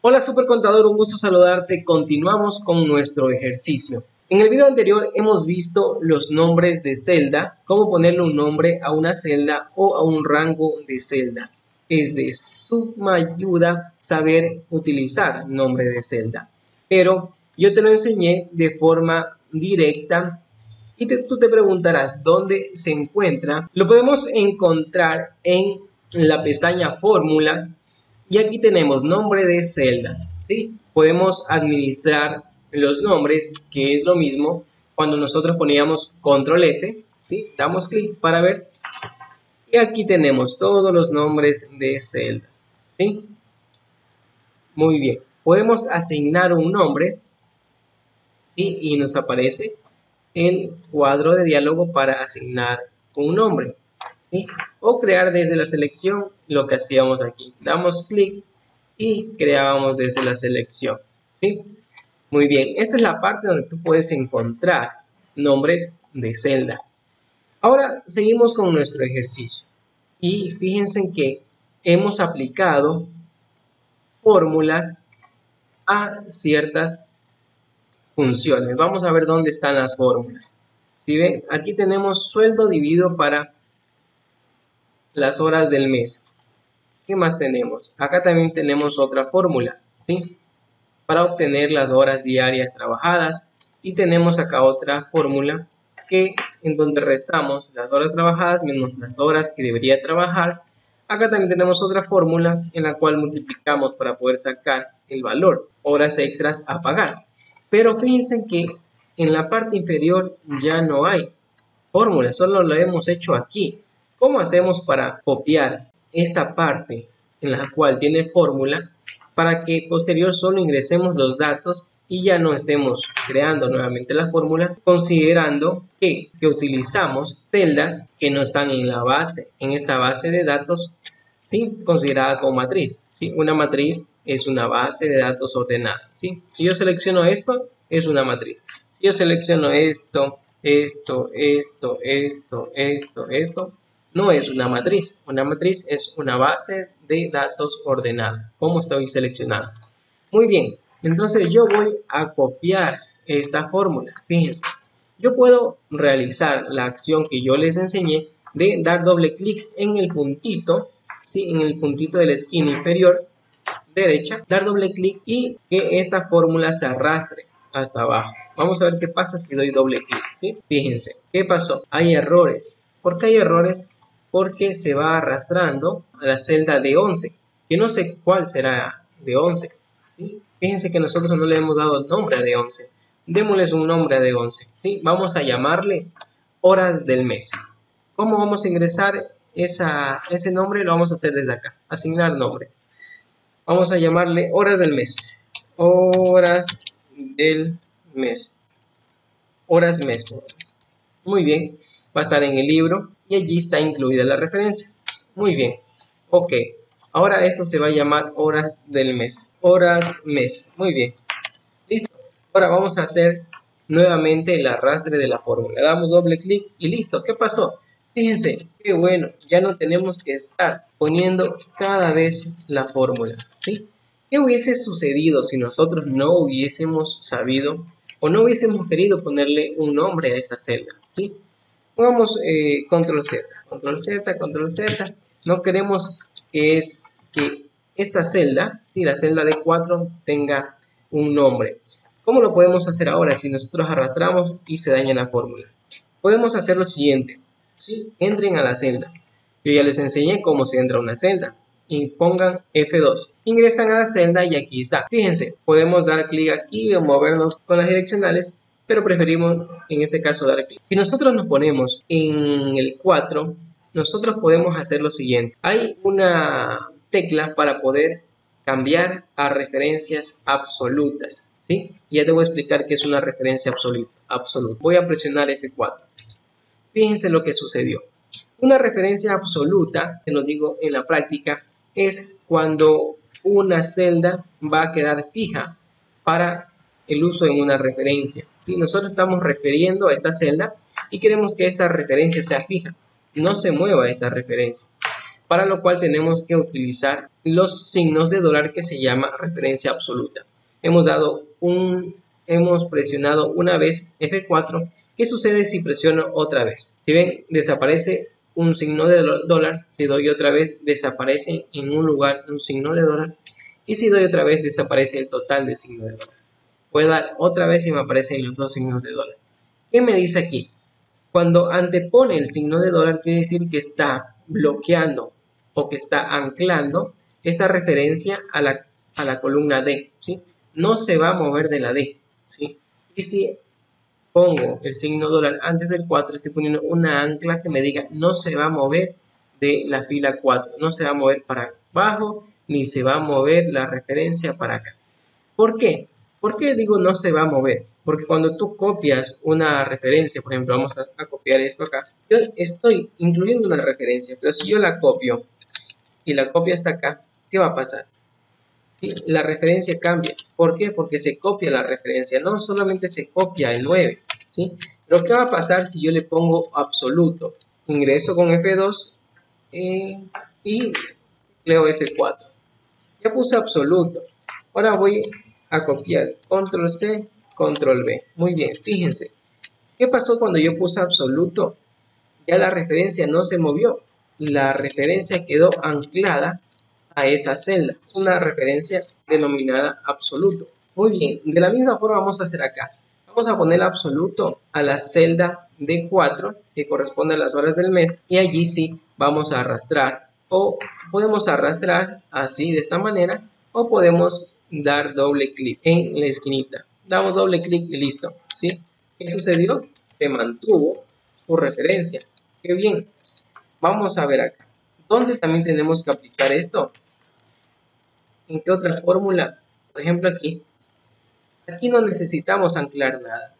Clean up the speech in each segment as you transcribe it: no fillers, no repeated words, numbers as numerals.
Hola Supercontador, un gusto saludarte. Continuamos con nuestro ejercicio. En el video anterior hemos visto los nombres de celda, cómo ponerle un nombre a una celda o a un rango de celda. Es de suma ayuda saber utilizar nombre de celda, pero yo te lo enseñé de forma directa y tú te preguntarás dónde se encuentra. Lo podemos encontrar en la pestaña Fórmulas. Y aquí tenemos nombre de celdas, ¿sí? Podemos administrar los nombres, que es lo mismo cuando nosotros poníamos control F, ¿sí? Damos clic para ver. Y aquí tenemos todos los nombres de celdas, ¿sí? Muy bien. Podemos asignar un nombre, ¿sí? Y nos aparece el cuadro de diálogo para asignar un nombre, ¿sí? O crear desde la selección lo que hacíamos aquí. Damos clic y creábamos desde la selección, ¿sí? Muy bien, esta es la parte donde tú puedes encontrar nombres de celda. Ahora seguimos con nuestro ejercicio y fíjense que hemos aplicado fórmulas a ciertas funciones. Vamos a ver dónde están las fórmulas. Si ven, aquí tenemos sueldo dividido para las horas del mes. ¿Qué más tenemos? Acá también tenemos otra fórmula, ¿sí? Para obtener las horas diarias trabajadas. Y tenemos acá otra fórmula que en donde restamos las horas trabajadas menos las horas que debería trabajar. Acá también tenemos otra fórmula en la cual multiplicamos para poder sacar el valor, horas extras a pagar. Pero fíjense que en la parte inferior ya no hay fórmula, solo lo hemos hecho aquí. ¿Cómo hacemos para copiar esta parte en la cual tiene fórmula para que posterior solo ingresemos los datos y ya no estemos creando nuevamente la fórmula, considerando que utilizamos celdas que no están en la base, en esta base de datos, ¿sí? Considerada como matriz, ¿sí? Una matriz es una base de datos ordenada, ¿sí? Si yo selecciono esto, es una matriz. Si yo selecciono esto, no es una matriz. Una matriz es una base de datos ordenada, como estoy seleccionando. Muy bien, entonces yo voy a copiar esta fórmula. Fíjense, yo puedo realizar la acción que yo les enseñé de dar doble clic en el puntito, ¿sí? En el puntito de la esquina inferior derecha, dar doble clic y que esta fórmula se arrastre hasta abajo. Vamos a ver qué pasa si doy doble clic, ¿sí? Fíjense, ¿qué pasó? Hay errores. ¿Por qué hay errores? Porque se va arrastrando a la celda de 11, que no sé cuál será de 11, ¿sí? Fíjense que nosotros no le hemos dado nombre a de 11. Démosles un nombre a de 11, ¿sí? Vamos a llamarle horas del mes. ¿Cómo vamos a ingresar ese nombre? Lo vamos a hacer desde acá, asignar nombre. Vamos a llamarle horas del mes. Horas del mes. Horas mes. Muy bien. Va a estar en el libro y allí está incluida la referencia. Muy bien. Ok. Ahora esto se va a llamar horas del mes. Horas mes. Muy bien. Listo. Ahora vamos a hacer nuevamente el arrastre de la fórmula. Damos doble clic y listo. ¿Qué pasó? Fíjense, qué bueno, ya no tenemos que estar poniendo cada vez la fórmula, ¿sí? ¿Qué hubiese sucedido si nosotros no hubiésemos sabido o no hubiésemos querido ponerle un nombre a esta celda, ¿sí? Pongamos control Z, control Z, control Z. No queremos que esta celda, ¿sí? La celda de 4 tenga un nombre. ¿Cómo lo podemos hacer ahora si nosotros arrastramos y se daña la fórmula? Podemos hacer lo siguiente. ¿Sí? Entren a la celda. Yo ya les enseñé cómo se entra a una celda. Y pongan F2. Ingresan a la celda y aquí está. Fíjense, podemos dar clic aquí o movernos con las direccionales, pero preferimos en este caso dar clic. Si nosotros nos ponemos en el 4, nosotros podemos hacer lo siguiente. Hay una tecla para poder cambiar a referencias absolutas, ¿sí? Ya te voy a explicar qué es una referencia absoluta. Voy a presionar F4. Fíjense lo que sucedió. Una referencia absoluta, te lo digo en la práctica, es cuando una celda va a quedar fija para el uso en una referencia. Si nosotros estamos refiriendo a esta celda y queremos que esta referencia sea fija, no se mueva esta referencia. para lo cual tenemos que utilizar los signos de dólar que se llama referencia absoluta. Hemos presionado una vez F4. ¿Qué sucede si presiono otra vez? Si ven, desaparece un signo de dólar. Si doy otra vez, desaparece en un lugar un signo de dólar. Y si doy otra vez, desaparece el total de signos de dólar. Voy a dar otra vez y me aparecen los dos signos de dólar. ¿Qué me dice aquí? Cuando antepone el signo de dólar, quiere decir que está bloqueando o que está anclando esta referencia a la columna D, ¿sí? No se va a mover de la D, ¿sí? Y si pongo el signo dólar antes del 4, estoy poniendo una ancla que me diga no se va a mover de la fila 4, no se va a mover para abajo, ni se va a mover la referencia para acá. ¿Por qué? ¿Por qué digo no se va a mover? Porque cuando tú copias una referencia, por ejemplo, vamos a copiar esto acá, yo estoy incluyendo una referencia, pero si yo la copio y la copio hasta acá, ¿qué va a pasar? ¿Sí? La referencia cambia. ¿Por qué? Porque se copia la referencia, no solamente se copia el 9, ¿sí? Pero ¿qué va a pasar si yo le pongo absoluto? Ingreso con F2 y leo F4. Ya puse absoluto. Ahora voy a copiar, control C, control V. Muy bien, fíjense. ¿Qué pasó cuando yo puse absoluto? Ya la referencia no se movió. La referencia quedó anclada a esa celda. Es una referencia denominada absoluto. Muy bien, de la misma forma vamos a hacer acá. Vamos a poner absoluto a la celda D4, que corresponde a las horas del mes. Y allí sí vamos a arrastrar. O podemos arrastrar así, de esta manera. O podemos dar doble clic en la esquinita. Damos doble clic y listo, ¿sí? ¿Qué sucedió? Se mantuvo su referencia. ¡Qué bien! Vamos a ver acá. ¿Dónde también tenemos que aplicar esto? ¿En qué otra fórmula? Por ejemplo aquí. Aquí no necesitamos anclar nada.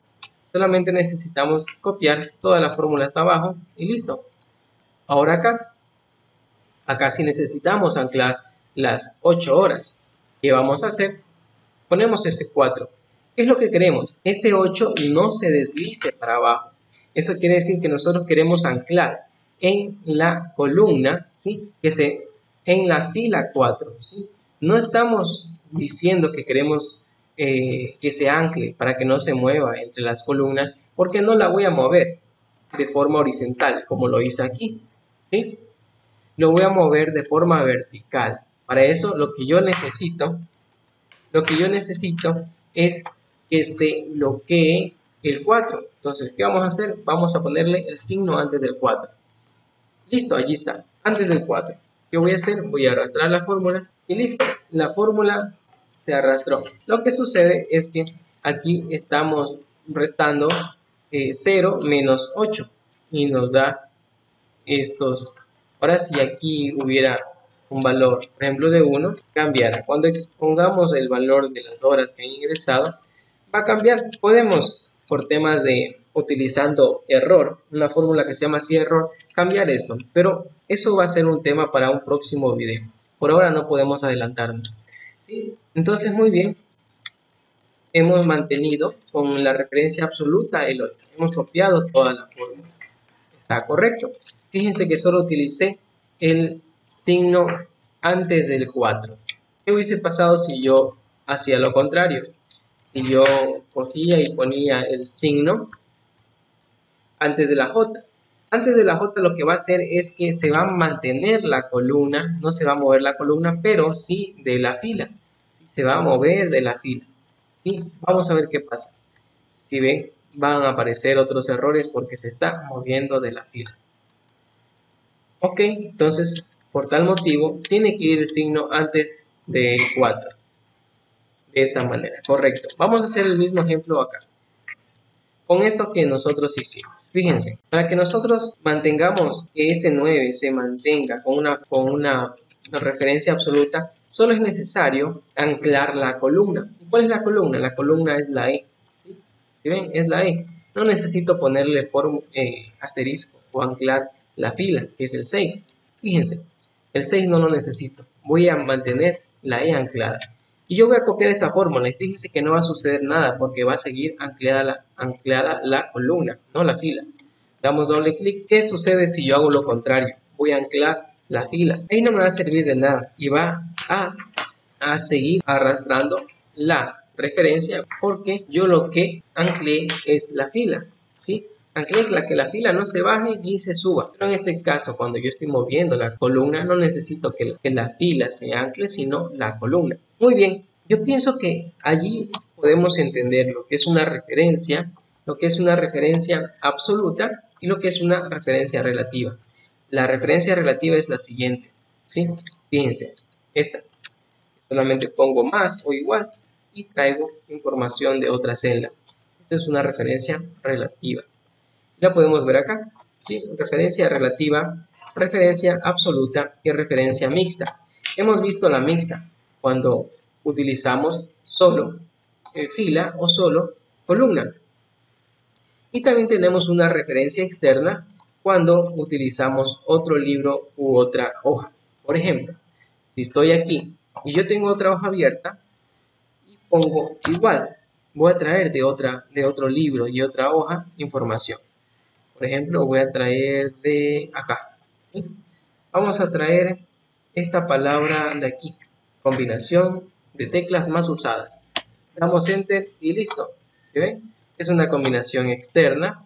Solamente necesitamos copiar toda la fórmula hasta abajo y listo. Ahora acá. Acá sí necesitamos anclar las 8 horas. ¿Qué vamos a hacer? Ponemos este 4. ¿Qué es lo que queremos? Este 8 no se deslice para abajo. Eso quiere decir que nosotros queremos anclar en la columna, ¿sí? En la fila 4, ¿sí? No estamos diciendo que queremos que se ancle para que no se mueva entre las columnas, porque no la voy a mover de forma horizontal, como lo hice aquí, ¿sí? Lo voy a mover de forma vertical. Para eso lo que yo necesito es que se bloquee el 4. Entonces, ¿qué vamos a hacer? Vamos a ponerle el signo antes del 4. Listo, allí está, antes del 4. ¿Qué voy a hacer? Voy a arrastrar la fórmula y listo, la fórmula se arrastró. Lo que sucede es que aquí estamos restando 0 menos 8 y nos da estos. Ahora, si aquí hubiera un valor, por ejemplo, de 1, cambiará. Cuando expongamos el valor de las horas que han ingresado, va a cambiar. Podemos, por temas de utilizando error, una fórmula que se llama así error, cambiar esto. Pero eso va a ser un tema para un próximo video. Por ahora no podemos adelantarnos. ¿Sí? Entonces, muy bien. Hemos mantenido con la referencia absoluta el 8. Hemos copiado toda la fórmula. Está correcto. Fíjense que solo utilicé el signo antes del 4. ¿Qué hubiese pasado si yo hacía lo contrario? Si yo cogía y ponía el signo antes de la J. Antes de la J lo que va a hacer es que se va a mantener la columna, no se va a mover la columna, pero sí de la fila. Se va a mover de la fila. ¿Sí? Vamos a ver qué pasa. Si ven, van a aparecer otros errores porque se está moviendo de la fila. Ok, entonces, por tal motivo, tiene que ir el signo antes de 4. De esta manera, correcto. Vamos a hacer el mismo ejemplo acá. Con esto que nosotros hicimos. Fíjense, para que nosotros mantengamos que este 9 se mantenga con una referencia absoluta, solo es necesario anclar la columna. ¿Y cuál es la columna? La columna es la E. ¿Sí? ¿Sí ven? Es la E. No necesito ponerle asterisco o anclar la fila, que es el 6. Fíjense, el 6 no lo necesito. Voy a mantener la E anclada. Y yo voy a copiar esta fórmula y fíjense que no va a suceder nada porque va a seguir anclada la columna, no la fila. Damos doble clic. ¿Qué sucede si yo hago lo contrario? Voy a anclar la fila. Ahí no me va a servir de nada y va a seguir arrastrando la referencia porque yo lo que anclé es la fila, ¿sí? Anclé que la fila no se baje ni se suba. Pero en este caso, cuando yo estoy moviendo la columna, no necesito que la fila se ancle, sino la columna. Muy bien, yo pienso que allí podemos entender lo que es una referencia, lo que es una referencia absoluta y lo que es una referencia relativa. La referencia relativa es la siguiente, ¿sí? Fíjense, esta. Solamente pongo más o igual y traigo información de otra celda. Esta es una referencia relativa. La podemos ver acá, ¿sí? Referencia relativa, referencia absoluta y referencia mixta. Hemos visto la mixta cuando utilizamos solo fila o solo columna. Y también tenemos una referencia externa cuando utilizamos otro libro u otra hoja. Por ejemplo, si estoy aquí y yo tengo otra hoja abierta y pongo igual, voy a traer de otro libro y otra hoja información. Por ejemplo, voy a traer de acá, ¿sí? Vamos a traer esta palabra de aquí, combinación de teclas más usadas. Damos enter y listo, ¿se ve? Es una combinación externa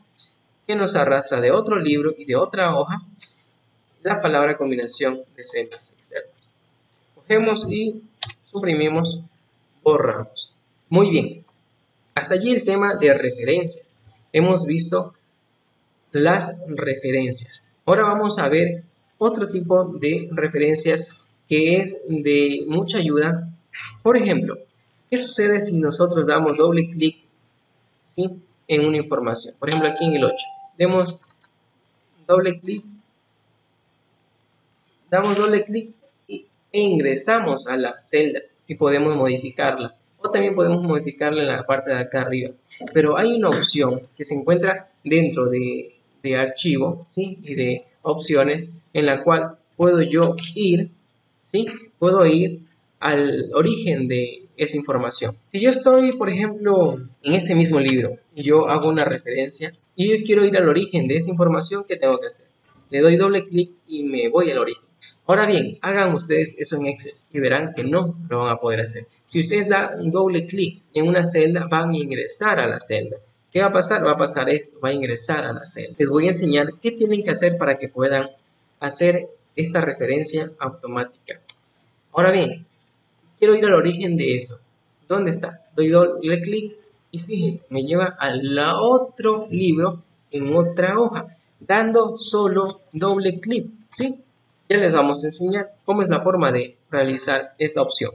que nos arrastra de otro libro y de otra hoja la palabra combinación de celdas externas. Cogemos y suprimimos, borramos. Muy bien, hasta allí el tema de referencias. Hemos visto las referencias. Ahora vamos a ver otro tipo de referencias que es de mucha ayuda. Por ejemplo, ¿qué sucede si nosotros damos doble clic, ¿sí?, en una información? Por ejemplo, aquí en el 8. Damos doble clic e ingresamos a la celda y podemos modificarla. O también podemos modificarla en la parte de acá arriba. Pero hay una opción que se encuentra dentro de archivo, ¿sí?, y de opciones, en la cual puedo yo ir, ¿sí?, puedo ir al origen de esa información. Si yo estoy, por ejemplo, en este mismo libro y yo hago una referencia y yo quiero ir al origen de esta información, ¿qué tengo que hacer? Le doy doble clic y me voy al origen. Ahora bien, hagan ustedes eso en Excel y verán que no lo van a poder hacer. Si ustedes dan doble clic en una celda, van a ingresar a la celda. ¿Qué va a pasar? Va a pasar esto, va a ingresar a la celda. Les voy a enseñar qué tienen que hacer para que puedan hacer esta referencia automática. Ahora bien, quiero ir al origen de esto. ¿Dónde está? Doy doble clic y fíjense, me lleva al otro libro en otra hoja, dando solo doble clic, ¿sí? Ya les vamos a enseñar cómo es la forma de realizar esta opción.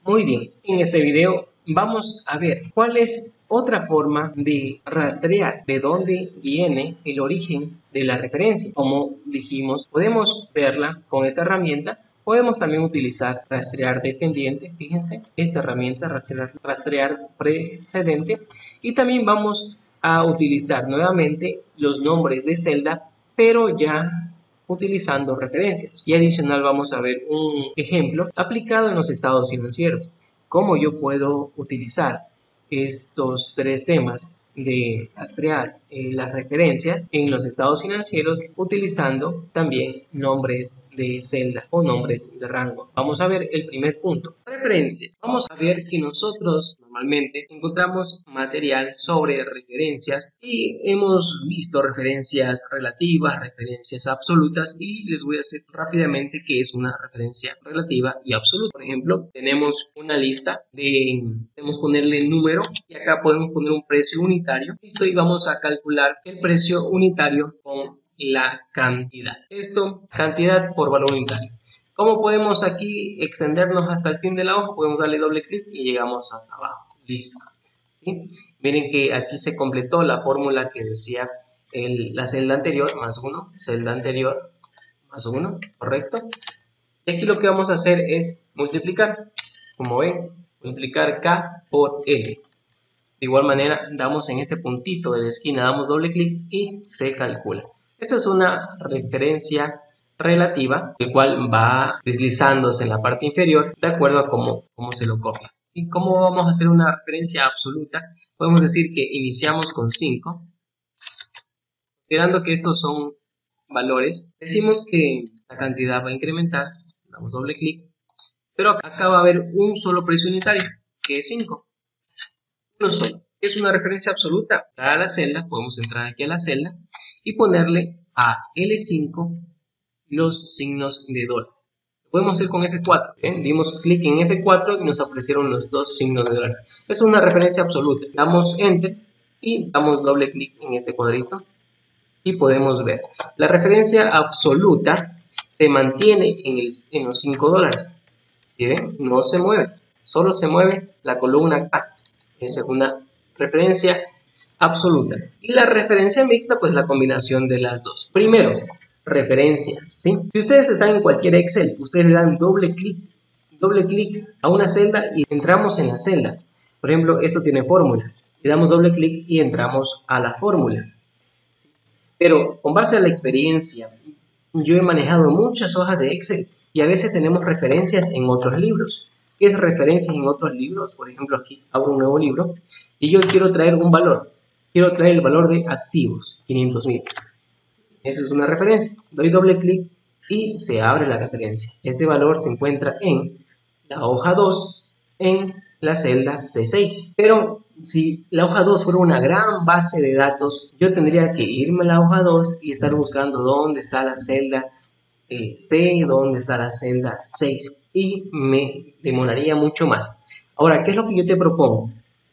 Muy bien, en este video vamos a ver cuál es otra forma de rastrear de dónde viene el origen de la referencia. Como dijimos, podemos verla con esta herramienta. Podemos también utilizar rastrear dependiente, fíjense, esta herramienta rastrear precedente, y también vamos a utilizar nuevamente los nombres de celda, pero ya utilizando referencias. Y adicional vamos a ver un ejemplo aplicado en los estados financieros. Cómo yo puedo utilizar estos tres temas de rastrear las referencias en los estados financieros utilizando también nombres de celda o nombres de rango. Vamos a ver el primer punto, referencias. Vamos a ver que nosotros normalmente encontramos material sobre referencias y hemos visto referencias relativas, referencias absolutas, y les voy a hacer rápidamente qué es una referencia relativa y absoluta. Por ejemplo, tenemos una lista podemos ponerle el número y acá podemos poner un precio unitario. Listo, y vamos a calcular el precio unitario con la cantidad. Esto, cantidad por valor unitario. ¿Cómo podemos aquí extendernos hasta el fin de la hoja? Podemos darle doble clic y llegamos hasta abajo. Listo. ¿Sí? Miren que aquí se completó la fórmula que decía la celda anterior más 1, celda anterior más 1, ¿correcto? Y aquí lo que vamos a hacer es multiplicar. Como ven, multiplicar K por L. De igual manera, damos en este puntito de la esquina, damos doble clic y se calcula. Esta es una referencia relativa, el cual va deslizándose en la parte inferior de acuerdo a cómo se lo copia. ¿Sí? ¿Cómo vamos a hacer una referencia absoluta? Podemos decir que iniciamos con 5, considerando que estos son valores, decimos que la cantidad va a incrementar, damos doble clic, pero acá va a haber un solo precio unitario, que es 5. Uno solo. Es una referencia absoluta a la celda. Podemos entrar aquí a la celda y ponerle a L5 los signos de dólar. Lo podemos hacer con F4. Dimos clic en F4 y nos aparecieron los dos signos de dólar. Es una referencia absoluta. Damos Enter y damos doble clic en este cuadrito y podemos ver. La referencia absoluta se mantiene en los 5 dólares. ¿Sí ven? No se mueve. Solo se mueve la columna acá. Esa es una referencia absoluta. Y la referencia mixta, pues la combinación de las dos. Primero, referencias, ¿sí? Si ustedes están en cualquier Excel, ustedes le dan doble clic a una celda y entramos en la celda. Por ejemplo, esto tiene fórmula. Le damos doble clic y entramos a la fórmula. Pero con base a la experiencia, yo he manejado muchas hojas de Excel y a veces tenemos referencias en otros libros. ¿Qué es referencias en otros libros? Por ejemplo, aquí abro un nuevo libro y yo quiero traer un valor. Quiero traer el valor de activos, 500.000. Esa es una referencia. Doy doble clic y se abre la referencia. Este valor se encuentra en la hoja 2 en la celda C6. Pero si la hoja 2 fuera una gran base de datos, yo tendría que irme a la hoja 2 y estar buscando dónde está la celda C, dónde está la celda 6 y me demoraría mucho más. Ahora, ¿qué es lo que yo te propongo?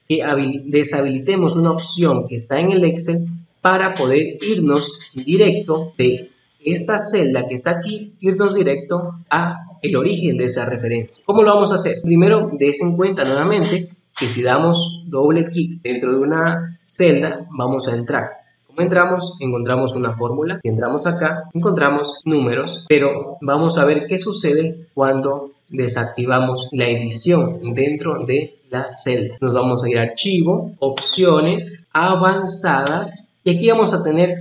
Que deshabilitemos una opción que está en el Excel para poder irnos directo de esta celda que está aquí, irnos directo a el origen de esa referencia. ¿Cómo lo vamos a hacer? Primero, des en cuenta nuevamente que si damos doble clic dentro de una celda, vamos a entrar. Como entramos, encontramos una fórmula. Si entramos acá, encontramos números, pero vamos a ver qué sucede cuando desactivamos la edición dentro de la celda. Nos vamos a ir a archivo, opciones, avanzadas, y aquí vamos a tener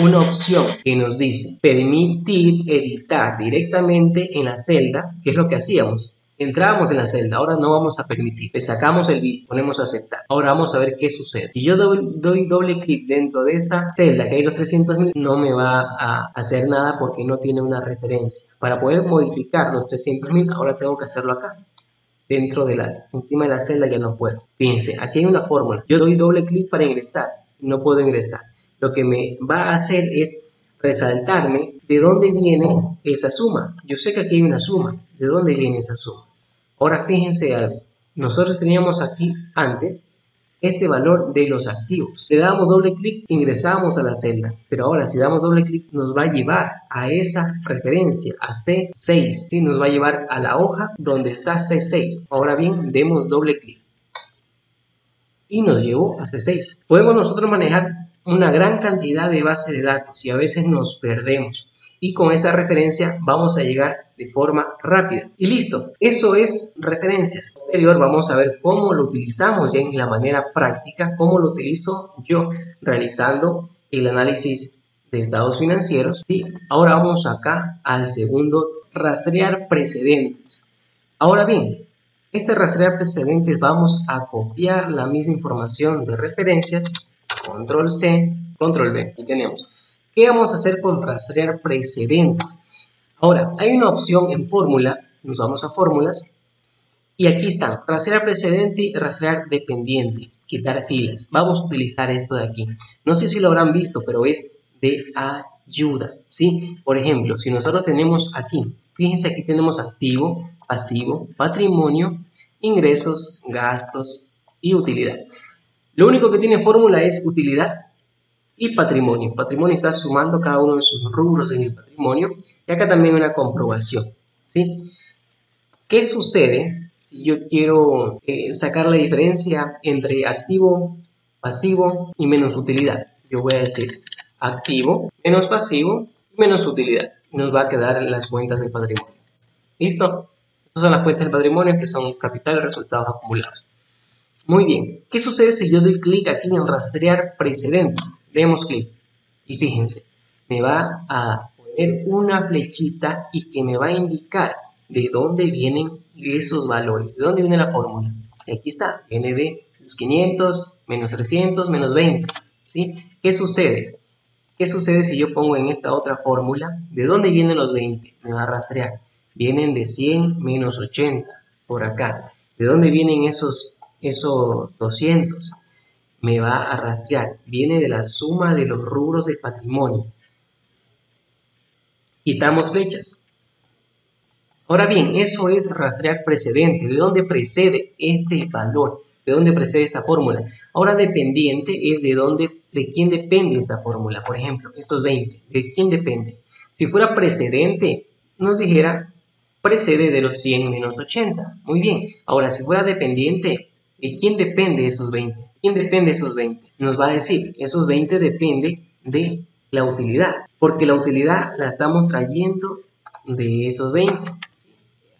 una opción que nos dice permitir editar directamente en la celda, que es lo que hacíamos. Entramos en la celda, ahora no vamos a permitir. Le sacamos el visto, ponemos a aceptar. Ahora vamos a ver qué sucede. Si yo doy doble clic dentro de esta celda que hay los 300.000, no me va a hacer nada porque no tiene una referencia. Para poder modificar los 300.000, ahora tengo que hacerlo acá. Dentro de encima de la celda ya no puedo. Fíjense, aquí hay una fórmula. Yo doy doble clic para ingresar, no puedo ingresar. Lo que me va a hacer es resaltarme de dónde viene esa suma. Yo sé que aquí hay una suma. ¿De dónde viene esa suma? Ahora fíjense algo. Nosotros teníamos aquí antes este valor de los activos. Le damos doble clic, ingresamos a la celda. Pero ahora si damos doble clic nos va a llevar a esa referencia, a C6. ¿Sí? Nos va a llevar a la hoja donde está C6. Ahora bien, demos doble clic. Y nos llevó a C6. Podemos nosotros manejar una gran cantidad de bases de datos y a veces nos perdemos. Y con esa referencia vamos a llegar de forma rápida. Y listo, eso es referencias. Posterior vamos a ver cómo lo utilizamos ya en la manera práctica, cómo lo utilizo yo realizando el análisis de estados financieros. Y ahora vamos acá al segundo, rastrear precedentes. Ahora bien, este rastrear precedentes vamos a copiar la misma información de referencias, control C, control V, y tenemos. ¿Qué vamos a hacer con rastrear precedentes? Ahora, hay una opción en fórmula, nos vamos a fórmulas, y aquí están, rastrear precedente y rastrear dependiente, quitar filas. Vamos a utilizar esto de aquí. No sé si lo habrán visto, pero es de ayuda, ¿sí? Por ejemplo, si nosotros tenemos aquí, fíjense, aquí tenemos activo, pasivo, patrimonio, ingresos, gastos y utilidad. Lo único que tiene fórmula es utilidad y patrimonio. Patrimonio está sumando cada uno de sus rubros en el patrimonio. Y acá también una comprobación, ¿sí? ¿Qué sucede si yo quiero sacar la diferencia entre activo, pasivo y menos utilidad? Yo voy a decir activo menos pasivo menos utilidad. Nos va a quedar las cuentas del patrimonio. ¿Listo? Estas son las cuentas del patrimonio que son capital y resultados acumulados. Muy bien, ¿qué sucede si yo doy clic aquí en rastrear precedentes? Le damos clic y fíjense, me va a poner una flechita y que me va a indicar de dónde vienen esos valores, de dónde viene la fórmula. Y aquí está, viene de los 500, menos 300, menos 20. ¿Sí? ¿Qué sucede? ¿Qué sucede si yo pongo en esta otra fórmula? ¿De dónde vienen los 20? Me va a rastrear. Vienen de 100 menos 80, por acá. ¿De dónde vienen esos 200? Me va a rastrear. Viene de la suma de los rubros del patrimonio. Quitamos flechas. Ahora bien, eso es rastrear precedente. ¿De dónde precede este valor? ¿De dónde precede esta fórmula? Ahora dependiente es de quién depende esta fórmula. Por ejemplo, estos 20, ¿de quién depende? Si fuera precedente, nos dijera precede de los 100 menos 80. Muy bien. Ahora, si fuera dependiente, ¿de quién depende esos 20? ¿Quién depende esos 20? Nos va a decir, esos 20 depende de la utilidad, porque la utilidad la estamos trayendo de esos 20.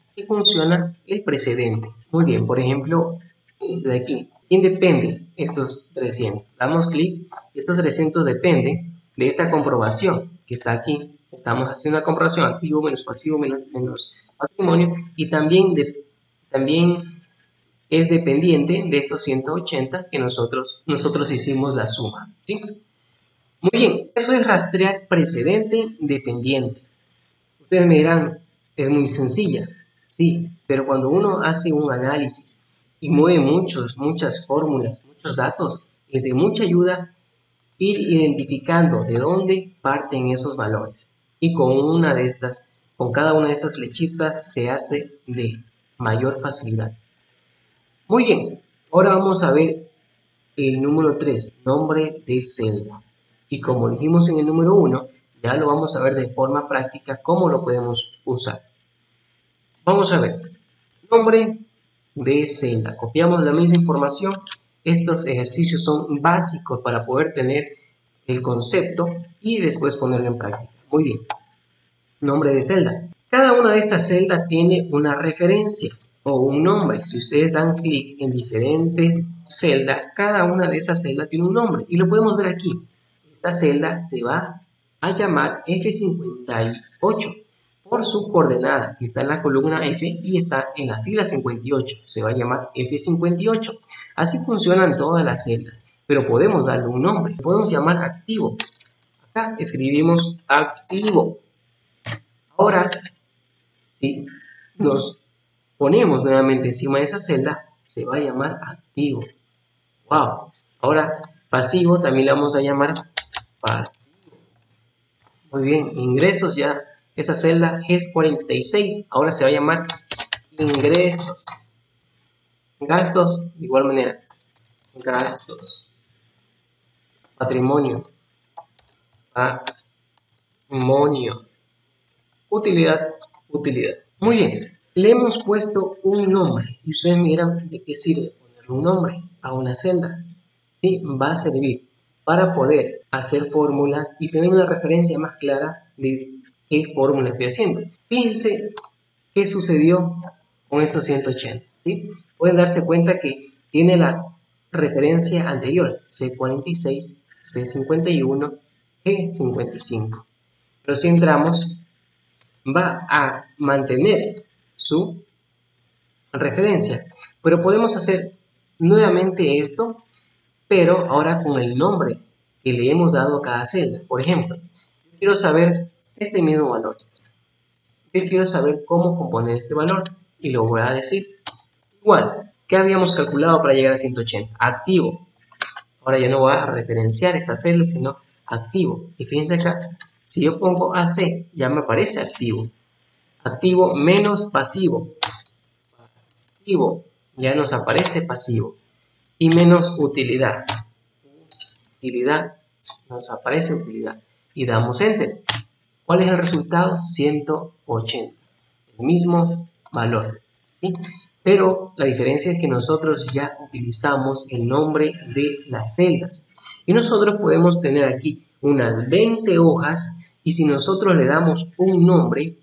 Así funciona el precedente. Muy bien, por ejemplo, de aquí, ¿quién depende? Estos 300. Damos clic, estos 300 dependen de esta comprobación que está aquí. Estamos haciendo una comprobación, activo menos pasivo menos patrimonio, y también es dependiente de estos 180 que nosotros hicimos la suma, ¿sí? Muy bien, eso es rastrear precedente dependiente. Ustedes me dirán, es muy sencilla, sí, pero cuando uno hace un análisis y mueve muchas fórmulas, muchos datos, es de mucha ayuda ir identificando de dónde parten esos valores. Y con cada una de estas flechitas se hace de mayor facilidad. Muy bien, ahora vamos a ver el número 3, nombre de celda. Y como dijimos en el número 1, ya lo vamos a ver de forma práctica cómo lo podemos usar. Vamos a ver, nombre de celda. Copiamos la misma información. Estos ejercicios son básicos para poder tener el concepto y después ponerlo en práctica. Muy bien, nombre de celda. Cada una de estas celdas tiene una referencia o un nombre. Si ustedes dan clic en diferentes celdas, cada una de esas celdas tiene un nombre y lo podemos ver aquí. Esta celda se va a llamar F58 por su coordenada que está en la columna F y está en la fila 58. Se va a llamar F58. Así funcionan todas las celdas, pero podemos darle un nombre. Podemos llamar activo. Acá escribimos activo. Ahora, si nos ponemos nuevamente encima de esa celda, se va a llamar activo. ¡Wow! Ahora, pasivo también le vamos a llamar pasivo. Muy bien, ingresos ya. Esa celda es 46. Ahora se va a llamar ingresos. Gastos, de igual manera. Gastos. Patrimonio. Patrimonio. Utilidad. Utilidad. Muy bien. Le hemos puesto un nombre. Y ustedes miran de qué sirve poner un nombre a una celda. Sí, va a servir para poder hacer fórmulas y tener una referencia más clara de qué fórmula estoy haciendo. Fíjense qué sucedió con estos 180. ¿Sí? Pueden darse cuenta que tiene la referencia anterior, C46, C51, G55. Pero si entramos, va a mantener su referencia. Pero podemos hacer nuevamente esto, pero ahora con el nombre que le hemos dado a cada celda. Por ejemplo, yo quiero saber este mismo valor. Yo quiero saber cómo componer este valor y lo voy a decir. Igual, ¿qué habíamos calculado para llegar a 180? Activo. Ahora ya no voy a referenciar esa celda, sino activo. Y fíjense acá, si yo pongo AC, ya me aparece activo. Activo menos pasivo. Pasivo, ya nos aparece pasivo. Y menos utilidad. Utilidad, nos aparece utilidad. Y damos Enter. ¿Cuál es el resultado? 180. El mismo valor. ¿Sí? Pero la diferencia es que nosotros ya utilizamos el nombre de las celdas. Y nosotros podemos tener aquí unas 20 hojas y si nosotros le damos un nombre,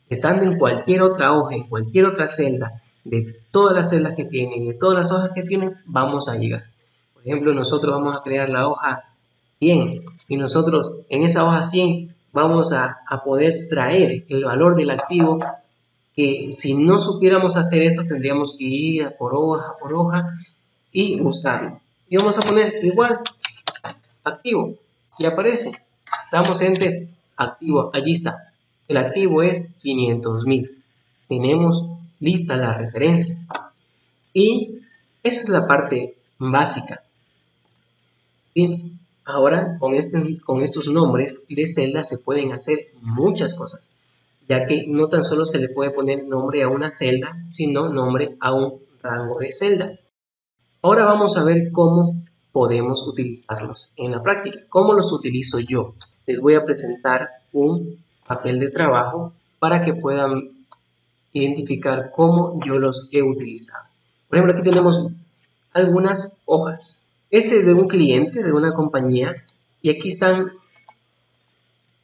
estando en cualquier otra hoja, en cualquier otra celda, de todas las celdas que tienen, de todas las hojas que tienen, vamos a llegar. Por ejemplo, nosotros vamos a crear la hoja 100 y nosotros en esa hoja 100 vamos a poder traer el valor del activo que si no supiéramos hacer esto tendríamos que ir por hoja y buscarlo. Y vamos a poner igual activo. y aparece. Damos enter, activo, allí está. El activo es 500.000. Tenemos lista la referencia. Y esa es la parte básica. ¿Sí? Ahora, con estos nombres de celda se pueden hacer muchas cosas, ya que no tan solo se le puede poner nombre a una celda, sino nombre a un rango de celda. Ahora vamos a ver cómo podemos utilizarlos en la práctica. ¿Cómo los utilizo yo? Les voy a presentar un papel de trabajo para que puedan identificar cómo yo los he utilizado. Por ejemplo, aquí tenemos algunas hojas. Este es de un cliente, de una compañía, y aquí están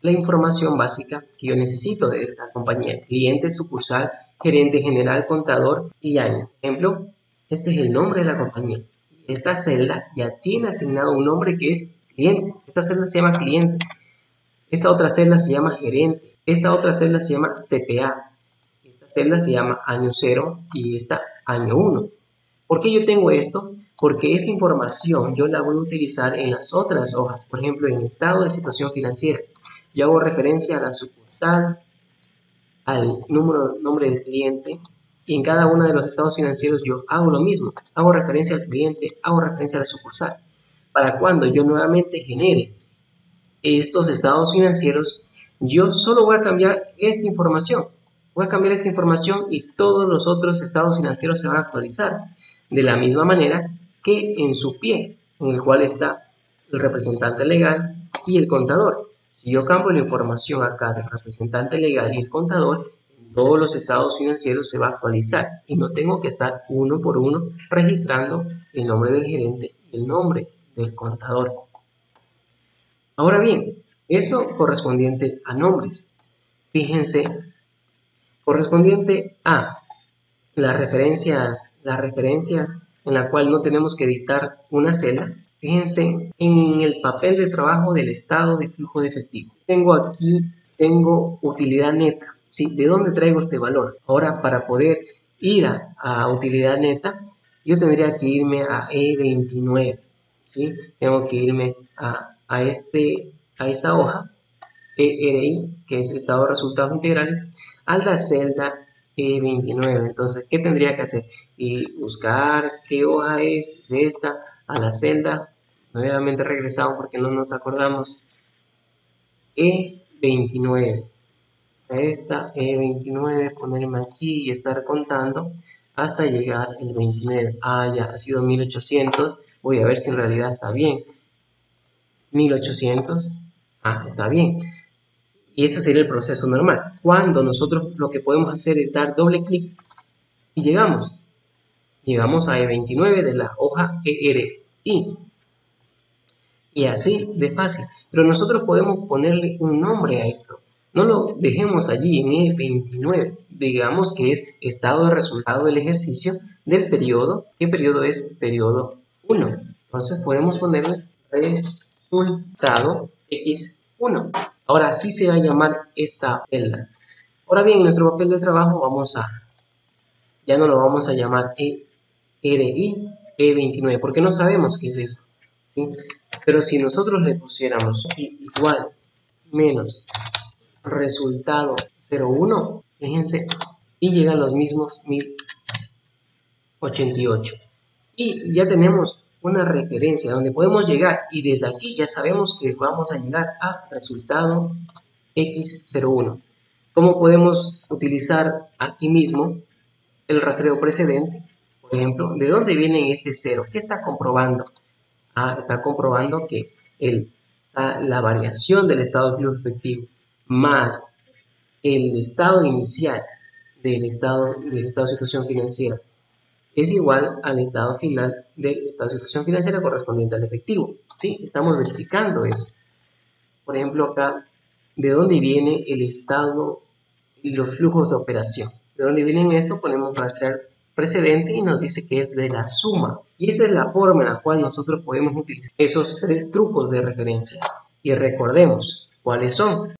la información básica que yo necesito de esta compañía. Cliente, sucursal, gerente general, contador y año. Por ejemplo, este es el nombre de la compañía. Esta celda ya tiene asignado un nombre que es cliente. Esta celda se llama cliente. Esta otra celda se llama gerente. Esta otra celda se llama CPA. Esta celda se llama año 0 y esta año 1. ¿Por qué yo tengo esto? Porque esta información yo la voy a utilizar en las otras hojas. Por ejemplo, en estado de situación financiera. Yo hago referencia a la sucursal, al nombre del cliente, y en cada uno de los estados financieros yo hago lo mismo. Hago referencia al cliente, hago referencia a la sucursal. Para cuando yo nuevamente genere estos estados financieros, yo solo voy a cambiar esta información. Voy a cambiar esta información y todos los otros estados financieros se van a actualizar. De la misma manera que en su pie, en el cual está el representante legal y el contador. Si yo cambio la información acá del representante legal y el contador, todos los estados financieros se va a actualizar y no tengo que estar uno por uno registrando el nombre del gerente y el nombre del contador. Ahora bien, eso correspondiente a nombres. Fíjense, correspondiente a las referencias en la cual no tenemos que dictar una celda. Fíjense en el papel de trabajo del estado de flujo de efectivo. Tengo utilidad neta. ¿Sí? ¿De dónde traigo este valor? Ahora, para poder ir a utilidad neta, yo tendría que irme a E29. ¿Sí? Tengo que irme a esta hoja, ERI, que es estado de resultados integrales, a la celda E29. Entonces, ¿qué tendría que hacer? Y buscar qué hoja es esta, a la celda. Nuevamente regresamos porque no nos acordamos. E29. Esta E29, ponerme aquí y estar contando hasta llegar el 29. Ya ha sido 1800. Voy a ver si en realidad está bien. 1800. Está bien. Y ese sería el proceso normal. Cuando nosotros lo que podemos hacer es dar doble clic y llegamos a E29 de la hoja ERI. Y así de fácil. Pero nosotros podemos ponerle un nombre a esto. No lo dejemos allí en E29. Digamos que es estado de resultado del ejercicio del periodo. ¿Qué periodo es? Periodo 1. Entonces podemos ponerle resultado X1. Ahora así se va a llamar esta celda. Ahora bien, en nuestro papel de trabajo ya no lo vamos a llamar ERI, E29, porque no sabemos qué es eso. ¿Sí? Pero si nosotros le pusiéramos igual menos resultado 01, fíjense, y llegan los mismos 1088. Y ya tenemos una referencia donde podemos llegar y desde aquí ya sabemos que vamos a llegar a resultado X01. ¿Cómo podemos utilizar aquí mismo el rastreo precedente? Por ejemplo, ¿de dónde viene este 0? ¿Qué está comprobando? Está comprobando que la variación del estado de flujo efectivo más el estado inicial del estado de situación financiera es igual al estado final del estado de situación financiera correspondiente al efectivo. ¿Sí? Estamos verificando eso. Por ejemplo, acá, ¿de dónde viene el estado y los flujos de operación? ¿De dónde vienen esto? Ponemos rastrear precedente y nos dice que es de la suma. Y esa es la forma en la cual nosotros podemos utilizar esos 3 trucos de referencia. Y recordemos, ¿cuáles son?